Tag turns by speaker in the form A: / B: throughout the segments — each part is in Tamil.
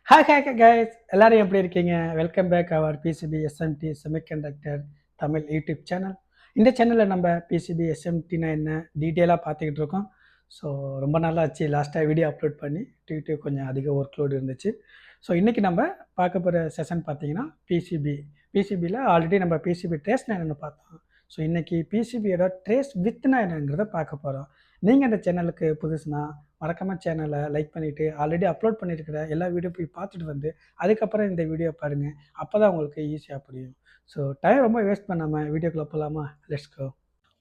A: ஹாய் கைஸ், எல்லாரும் எப்படி இருக்கீங்க? Welcome back our PCB SMT semiconductor Tamil YouTube channel. இந்த சேனலில் நம்ம பிசிபி எஸ்எம்டினா என்ன டீட்டெயிலாக பார்த்துக்கிட்டு இருக்கோம். ஸோ ரொம்ப நாளாக ஆச்சு லாஸ்ட்டாக வீடியோ அப்லோட் பண்ணி. யூடியூப் கொஞ்சம் அதிக ஒர்க் லோடு இருந்துச்சு. ஸோ இன்றைக்கி நம்ம பார்க்க போகிற செஷன் பார்த்தீங்கன்னா பிசிபியில் ஆல்ரெடி நம்ம பிசிபி ட்ரேஸ்னா என்னென்னு பார்த்தோம். ஸோ இன்றைக்கி பிசிபியோட ட்ரேஸ் வித்னா என்னங்கிறத பார்க்க போகிறோம். நீங்கள் இந்த சேனலுக்கு புதுசுனா மறக்காமல் சேனலை லைக் பண்ணிவிட்டு ஆல்ரெடி அப்லோட் பண்ணியிருக்கிற எல்லா வீடியோ போய் பார்த்துட்டு வந்து அதுக்கப்புறம் இந்த வீடியோ பாருங்கள். அப்போ தான் உங்களுக்கு ஈஸியாக புரியும். ஸோ டைம் ரொம்ப வேஸ்ட் பண்ணாமல் வீடியோக்குள்ளே போகலாமா? Let's go.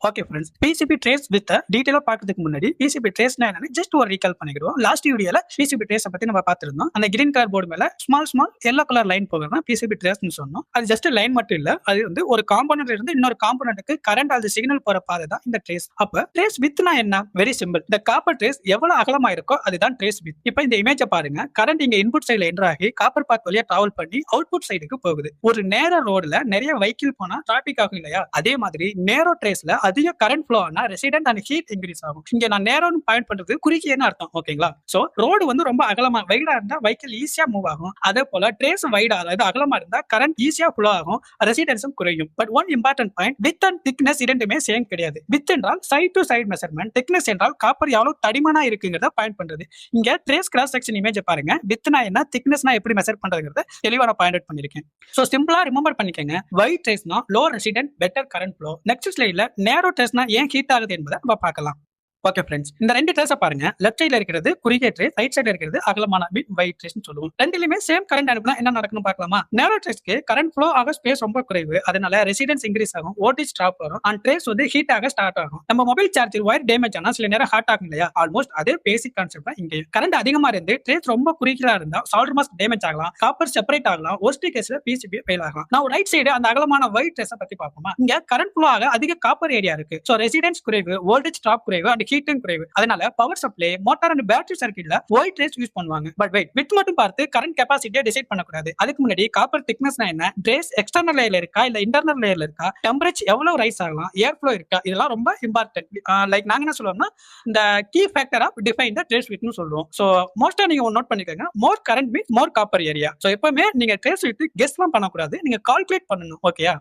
A: Okay friends, PCB trace width டீடைலா பார்க்கறதுக்கு முன்னாடி பிசிபி ட்ரேஸ்னா என்னன்னு ஜஸ்ட் ஒரு ரீகால் பண்ணிக்கிறோம். லாஸ்ட் வீடியோல பிசிபி ட்ரேஸ் பத்தி நம்ம பார்த்திருந்தோம். அந்த கிரீன் கலர் போர்டு மேல ஸ்மால் எல்லோ கலர் லைன் போகிறதா பிசிபி ட்ரேஸ்னு சொன்னோம். அது ஜஸ்ட் லைன் மட்டும் இல்ல, அது வந்து ஒரு காம்போனன்ட்ல இருந்து இன்னொரு காம்போனன்ட்க்கு கரண்ட் அல்லது சிக்னல் போற பாதை தான் இந்த ட்ரேஸ். அப்ப ட்ரேஸ் வித்னா என்ன? Very simple. இந்த காப்பர் ட்ரேஸ் எவ்வளவு அகலமா இருக்கோ அதுதான் ட்ரேஸ் வித். இப்போ இந்த இமேஜை பாருங்க. கரண்ட் இங்க இன்புட் சைடுல என்டர் ஆகி காப்பர் பாத் வழியா டிராவல் பண்ணி அவுட்புட் சைடுக்கு போகுது. ஒரு நேர ரோட்ல நிறைய வெஹிக்கிள் போனா டிராபிக் ஆகும் இல்லையா? அதே மாதிரி நேரோ ட்ரேஸ்ல அதிக current flow resident and heat increase ஆகும். இங்க நான் நேரோன்னு பாயிண்ட் பண்றது குறுகியன்னு அர்த்தம். ஓகேங்களா? சோ ரோடு வந்து ரொம்ப அகலமா வைடா இருந்தா வெஹிக்கிள் ஈஸியா மூவ் ஆகும். அதே போல ட்ரேஸ் வைடா அதாவது அகலமா இருந்தா கரண்ட் ஈஸியா ஃப்ளோ ஆகும், ரெசிடென்ஸும் குறையும். But one important point, with and thickness இரண்டுமே சேம் கிடையாது. வித் என்றால் side to side measurement, thickness என்றால் காப்பர் எவ்வளவு தடிமனா இருக்குங்கிறத பாயிண்ட் பண்றது. இங்க ட்ரேஸ் கிராஸ் செக்ஷன் இமேஜ் பாருங்க. வித்னா என்ன, திக்னஸ்னா எப்படி மெஷர் பண்றதுங்கிறத தெளிவா நான் பாயிண்ட் அவுட் பண்ணிருக்கேன். சோ சிம்பிளா ரிமெம்பர் பண்ணிக்கங்க. வைட் ட்ரேஸ்னா low resident better current flow. Next ஸ்லைட்ல நேரோ ட்ரேஸ்னா ஏன் ஹீட் ஆகுது என்பதை நம்ம பார்க்கலாம். ஓகே ஃப்ரெண்ட்ஸ், இந்த ரெண்டு ட்ரேஸை பாருங்க. லெஃப்ட் சைடுல இருக்கிறது குறுகிய ட்ரேஸ், ரைட் சைடுல இருக்கிறது அகலமான வைட் ட்ரேஸ் சொல்லுவோம். ரெண்டுலயுமே சேம் கரண்ட் அனுப்புனா என்ன நடக்கும்னு பார்க்கலாமா? நேரோ ட்ரேஸ்க்கு கரண்ட் ஃப்ளோ ஆக ஸ்பேஸ் ரொம்ப குறைவு, அதனால ரெசிடென்ஸ் இன்கிரீஸ் ஆகும், வோல்டேஜ் டிராப் வரும், அண்ட் ட்ரேஸ் வந்து ஹீட் ஆக ஸ்டார்ட் ஆகும். நம்ம மொபைல் சார்ஜர் ஒயர் டேமேஜ் ஆனா சில நேரம் ஹாட் ஆகும் இல்லையா? ஆல்மோஸ்ட் அதே பேசிக் கான்செப்ட் தான் இங்கே. கரண்ட் அதிகமா இருந்து ட்ரேஸ் ரொம்ப குறுகியா இருந்தா சால்டர் மாஸ்க் டேமேஜ் ஆகலாம், காப்பர் செப்பரேட் ஆகலாம், ஒர்ஸ்ட் கேஸ்ல பிசிபி ஃபெயில் ஆகலாம். நான் ரைட் சைடு அந்த அகலமான ஒயிட் ட்ரேஸை பத்தி பார்ப்போமா? இங்க கரண்ட் ஃப்ளோ ஆக அதிக காப்பர் ஏரியா இருக்கு. சோ ரெசிடென்ஸ் குறைவு, வோல்டேஜ் டிராப் குறைவு, அண்ட் ஹீட்டும் குறைவு. அதனால power supply, motor and battery சர்க்யூட்ல ஒயிட் ட்ரேஸ் யூஸ் பண்ணுவாங்க. பட் வெயிட், வித் மட்டும் பார்த்து கரண்ட் கெபாசிட்டியை டிசைட் பண்ணக்கூடாது. அதுக்கு முன்னாடி காப்பர் திக்னஸ்னா என்ன, ட்ரேஸ் எக்ஸ்டர்னல் லேயர்ல இருக்கா இல்ல இன்டர்னல் லேயர்ல இருக்கா, டெம்பரேச்சர் எவ்வளவு ரைஸ் ஆகலாம், ஏர் ஃப்ளோ இருக்கா, இதெல்லாம் ரொம்ப இம்பார்ட்டன்ட். லைக் நாங்க என்ன சொல்லுவோம்னா இந்த key factor of define the trace வித்னு சொல்லுவோம். சோ மோஸ்டா நீங்க நோட் பண்ணிக்கோங்க, more current means more copper area. So எப்பவுமே நீங்க ட்ரேஸ் வித் கெஸ்லாம் பண்ணக்கூடாது, நீங்க கால்குலேட் பண்ணணும். ஓகேயா?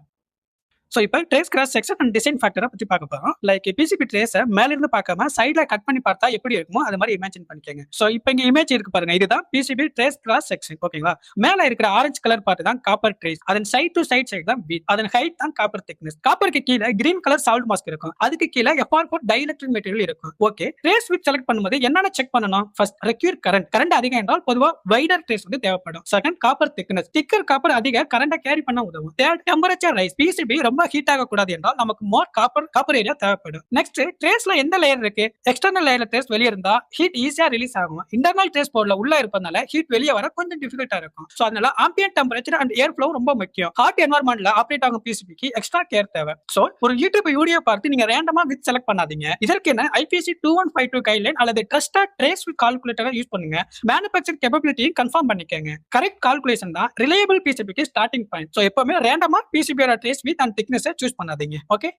A: சோ இப்போ trace cross section and design ஃபேக்டரை பத்தி பார்க்க போறோம். லைக் பிசிபி ட்ரேஸை மேல இருந்து பார்க்காம சைடுல கட் பண்ணி பார்த்தா எப்படி இருக்குமோ அது மாதிரி இமேஜின் பண்ணிக்கோங்க. சோ இப்போ இங்க இமேஜ் இருக்கு பாருங்க, இதுதான் பிசிபி ட்ரேஸ் கிராஸ் செக்ஷன். ஓகேங்களா? மேல இருக்கிற ஆரஞ்சு கலர் பார்ட் தான் காப்பர் ட்ரேஸ், அதன் சைடு டு சைடு தான் வித், அதன் ஹைட் தான் காப்பர் திக்னஸ். காப்பருக்கு கீழே கிரீன் கலர் சால்ட் மாஸ்க் இருக்கும், அதுக்கு கீழே FR4 டைஎலக்ட்ரிக் மெட்டீரியல் இருக்கும். ஓகே, ட்ரேஸ் வித் செலக்ட் பண்ணும்போது என்னென்ன செக் பண்ணணும்? First require current. கரண்ட் அதிகம் என்றால் பொதுவா வைடர் ட்ரேஸ் வந்து தேவைப்படும். செகண்ட் காப்பர் திக்னஸ், திக்கர் காப்பர் அதிக கரண்ட கேரி பண்ண உதவும். தேர்ட் டெம்பரேச்சர் ரைஸ், பிசிபி ரொம்ப ஹீட் ஆக கூடாது, நமக்கு மோர் காப்பர் ஏரியா தேவைப்படும். நெக்ஸ்ட் ட்ரேஸ்ல எந்த லேயர் இருக்கு? எக்ஸ்டர்னல் லேயர்ல ட்ரேஸ் வெளிய இருந்தா ஹீட் ஈஸியா ரிலீஸ் ஆகும். இன்டர்னல் ட்ரேஸ் போர்ட்ல உள்ள இருப்பதனால ஹீட் வெளிய வர கொஞ்சம் டிஃபிகல்ட்டா இருக்கும். சோ அதனால ambient temperature and air flow ரொம்ப முக்கியம். ஹாட் என்வயர்மெண்ட்ல ஆபரேட் ஆகும் பிசிபிக்கு எக்ஸ்ட்ரா கேர் தேவை. சோ ஒரு யூடியூப் வீடியோ பார்த்து நீங்க ரேண்டமா வித் செலக்ட் பண்ணாதீங்க. இதற்கு என்ன IPC 2152 கைட்லைன் அல்லது ட்ரஸ்டட் ட்ரேஸ் வித் கால்குலேட்டரை யூஸ் பண்ணுங்க. மேனுஃபேக்சர் கேப்பபிலிட்டி கன்ஃபார்ம் பண்ணிக்கங்க. கரெக்ட் கால்குலேஷன் தான் ரிலையபிள் பிசிபிக்கு ஸ்டார்டிங் பாயிண்ட். சோ எப்பவுமே ரேண்டமா பிசிபியோட trace width and thickness choose பண்ணாதீங்க. ஓகே,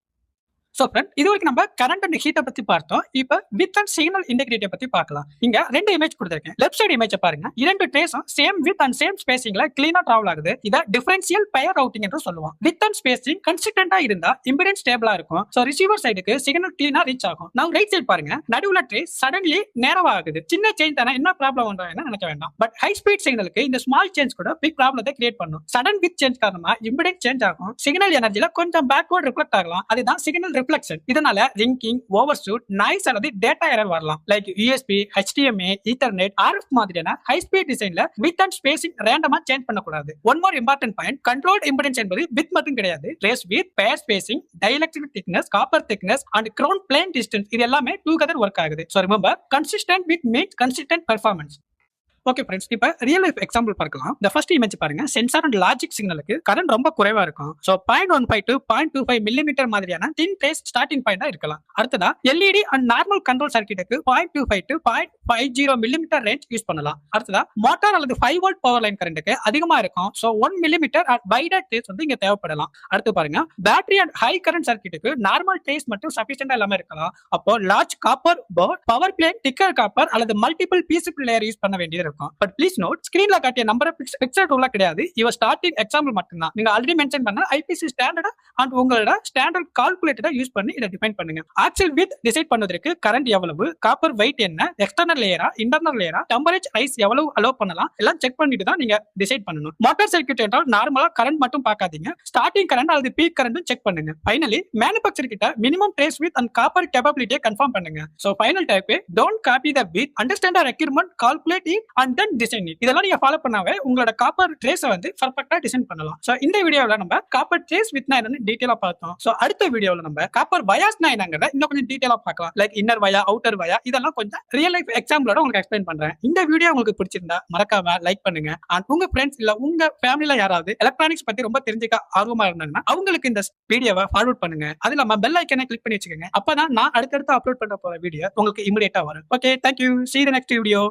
A: சோ ஃப்ரெண்ட், இது வரைக்கும் நம்ம கரண்ட் அண்ட் ஹீட்டை பத்தி பார்த்தோம். இப்போ வித் அண்ட் சிக்னல் இன்டெகிரிட்டியை பத்தி பார்க்கலாம். இங்க ரெண்டு இமேஜ் கொடுத்திருக்கேன். லெஃப்ட் சைடு இமேஜ் பாருங்க. இரண்டு ட்ரேஸும் சேம் வித் அண்ட் சேம் ஸ்பேசிங்ல கிளீனா டிராவல் ஆகுது. இத டிஃபரன்ஷியல் பெயர் ரவுட்டிங் என்று சொல்லுவோம். வித் அண்ட் ஸ்பேசிங் கன்சிஸ்டன்டா இருந்தா இம்பிடன்ஸ் ஸ்டேபிளா இருக்கும். சோ ரிசீவர் சைடுக்கு சிக்னல் கிளீனா ரீச் ஆகும். நான் ரைட் சைடு பாருங்க, நடுவுல ட்ரேஸ் சடன்லி நேரவா ஆகுது. சின்ன சேஞ்ச் தானே, என்ன ப்ராப்ளம் வந்தாலும் நினைக்க வேண்டாம். பட் ஹை ஸ்பீட் சிக்னலுக்கு இந்த ஸ்மால் சேஞ்ச் கூட பிக் ப்ராப்ளத்தை கிரியேட் பண்ணும். சடன் வித் சேஞ்ச் காரணமா இம்பிடன்ஸ் சேஞ்ச் ஆகும். சிக்னல் எனர்ஜில கொஞ்சம் பேக்வர்ட் ரிஃப்ளெக்ட் ஆகலாம். அதுதான் சிக்னல் ரிஃப்ளெக்ஷன். இதனால ரிங்கிங், ஓவர்ஷூட், நாய்ஸ் அல்லது டேட்டா எரர் வரலாம். Like USB, HDMA, Ethernet, RF மாதிரியான ஹை ஸ்பீட் டிசைன்ல வித் அண்ட் ஸ்பேசிங் ரேண்டமா சேஞ்ச் பண்ணக்கூடாது. One more important point, controlled impedance என்பது வித் மட்டும் கிடையாது. Trace width, pair spacing, dielectric thickness, copper thickness and crown plane distance இது எல்லாமே டுகெதர் ஒர்க் ஆகுது. So remember, consistent with means consistent performance. Okay friends, இப்போ ரியல் லைஃப் எக்ஸாம்பிள் பார்க்கலாம். இந்த ஃபர்ஸ்ட் இமேஜ் பாருங்க. சென்சார் அண்ட் லாஜிக் சிக்னலுக்கு கரண்ட் ரொம்ப குறைவா இருக்கும். ஸோ 0.15 to 0.25 மில்லிமீட்டர் மாதிரியான தின் ட்ரேஸ் ஸ்டார்டிங் பாயிண்டா இருக்கலாம். அடுத்ததா LED அண்ட் நார்மல் கண்ட்ரோல் சர்க்யூட்டுக்கு 0.25 to 0.50 மில்லிமீட்டர் ரேஞ்ச் யூஸ் பண்ணலாம். அடுத்ததா மோட்டார் அல்லது 5 வோல்ட் பவர் லைன் கரண்ட்டுக்கு அதிகமா இருக்கும். ஸோ 1 மில்லிமீட்டர் வைடர் ட்ரேஸ் வந்து இங்க தேவைப்படலாம். அடுத்து பாருங்க, பேட்டரி அண்ட் ஹை கரண்ட் சர்க்யூட்டுக்கு நார்மல் ட்ரேஸ் மட்டும் சஃபிஷியன்டா எல்லாமே இருக்கலாம். அப்போ large copper port, power plane, thicker copper அல்லது மல்டிபிள் பிசிபி லேயர் யூஸ் பண்ண வேண்டியது இருக்கும்.
B: இருக்கும். பட் ப்ளீஸ் நோட், ஸ்கிரீன்ல காட்டிய நம்பர் பிக்சர் ரூலா கிடையாது. இவர் ஸ்டார்டிங் எக்ஸாம்பிள் மட்டும்தான். நீங்க ஆல்ரெடி மென்ஷன் பண்ண ஐபிசி ஸ்டாண்டர்ட் அண்ட் உங்களோட ஸ்டாண்டர்ட் கால்குலேட்டரை யூஸ் பண்ணி இதை டிஃபைன் பண்ணுங்க. ஆக்சுவல் வித் டிசைட் பண்ணுவதற்கு கரண்ட் எவ்வளவு, காப்பர் வெயிட் என்ன, எக்ஸ்டர்னல் லேயரா இன்டர்னல் லேயரா, டெம்பரேச்சர் ரைஸ் எவ்வளவு அலோ பண்ணலாம் எல்லாம் செக் பண்ணிட்டு தான் நீங்க டிசைட் பண்ணணும். மோட்டார் சர்க்யூட் என்றால் நார்மலா கரண்ட் மட்டும் பார்க்காதீங்க, ஸ்டார்டிங் கரண்ட் அல்லது பீக் கரண்ட் செக் பண்ணுங்க. ஃபைனலி மேனுஃபேக்சர் கிட்ட minimum trace width and copper கேப்பபிலிட்டியை கன்ஃபார்ம் பண்ணுங்க. So final type don't copy the beat, understand the requirement, calculate it and then design it. இதெல்லாம் நீங்க ஃபாலோ பண்ணாவே உங்களோட காப்பர் ட்ரேஸை வந்து பர்ஃபெக்ட்டா டிசைன் பண்ணலாம். சோ இந்த வீடியோல நம்ம காப்பர் ட்ரேஸ் வித்னா என்னன்னு டீடைலா பார்த்தோம். சோ அடுத்த வீடியோல நம்ம காப்பர் வயாஸ்னா என்னங்கறத இன்னும் கொஞ்சம் டீடைலா பார்க்கலாம். லைக் இன்னர் வயா, அவுட்டர் வயா, இதெல்லாம் கொஞ்சம் ரியல் லைஃப் எக்ஸாம்பிளோட உங்களுக்கு எக்ஸ்பிளைன் பண்றேன். இந்த வீடியோ உங்களுக்கு பிடிச்சிருந்தா மறக்காம லைக் பண்ணுங்க. அண்ட் உங்க ஃப்ரெண்ட்ஸ் இல்ல உங்க ஃபேமிலில யாராவது எலக்ட்ரானிக்ஸ் பத்தி ரொம்ப தெரிஞ்சுக்க ஆர்வமா இருந்தாங்கன்னா அவங்களுக்கு இந்த வீடியோவை ஃபார்வர்ட் பண்ணுங்க. அது இல்லாம பெல் ஐக்கனை கிளிக் பண்ணி வச்சுக்கோங்க. அப்பதான் நான் அடுத்தடுத்து அப்லோட் பண்ண போற வீடியோ உங்களுக்கு இமிடியேட்டா வரும். Okay, thank you. See you in the next video.